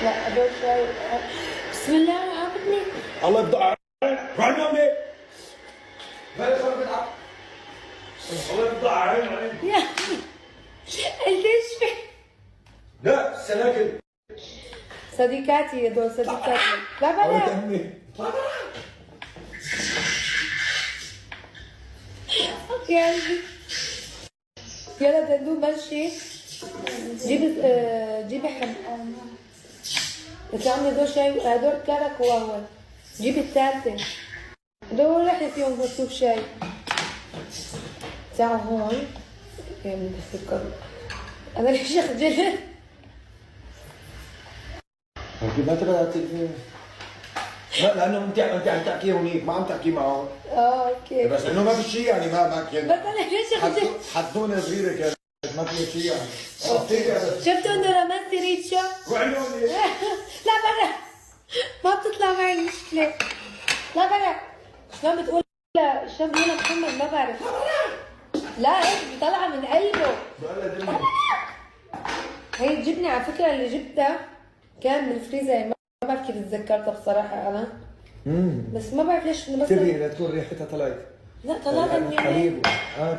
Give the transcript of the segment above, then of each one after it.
لا هدول شاي. بسم الله عاقبني. الله يفضح عليك. روح نام ليه؟ الله يفضح عليك. يا قديش في لا السناكل. صديقاتي هدول صديقاتي. لا الله بلا يتهمني. يا قلبي. يلا دندو مشي. جيبي بس عمي هدول شاي، هدول كرك وهو. جيبي الثالثة. هدول رح فيهم بصوب شاي. تعالوا هون. يا من السكر. أنا ليش أخجلت؟ ما تبغى لا لانه انت عم تحكي هونيك ما عم تحكي معه. اوكي. بس انه ما في شيء يعني ما كان. بس أنا ليش أخجلت؟ حدونه صغيره كانت ما في شيء يعني. شفتوا إنه رمزتي ريتشا؟ وعيوني. لا برا. ما بتطلع معي المشكلة. لا برا. شلون بتقول شلون بيقولها محمد ما بعرف. لا هيك طالعة من قلبه. هي الجبنة على فكرة اللي جبتها كان بالفريزر، ما بعرف كيف تذكرتها بصراحة أنا. بس ما بعرف ليش بس انتبهي لا تكون ريحتها طلعت. لا طلعتها من يومين. حليب.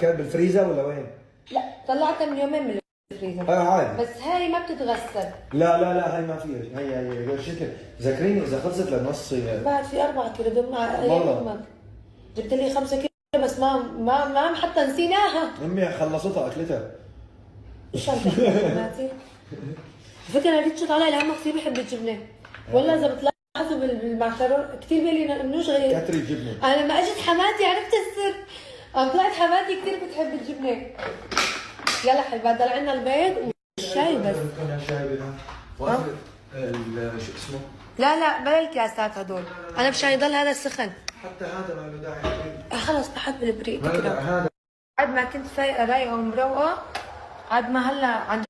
كانت بالفريزر ولا وين؟ لا طلعتها من يومين من الفريزر. عادي. بس هاي ما بتتغسل. لا هي ما فيها، هي شكل ذكريني اذا خلصت لنص. بعد في 4 كيلو دم مع والله. جبت لي 5 كيلو بس ما حتى نسيناها. امي خلصتها اكلتها. ايش عم تحكي بناتي؟ الفكرة ريتشو طالع لعمه كثير بحب الجبنة. والله اذا بتلاحظوا بالمعكرون كثير بيلي منوش غير. كتري جبنه. انا لما اجت حماتي عرفت السر. طلعت حماتي كثير بتحب الجبنة. يلا حبيبي هذا عندنا البيض والشاي بس. شو اسمه؟ لا بلا الكاسات هدول. انا مشان يضل هذا سخن. حتى هذا ما له داعي. خلص بحط بالبريق ما له كده. داعي هذا. بعد ما كنت فايقه رايقه ومروقه، عاد ما هلا عن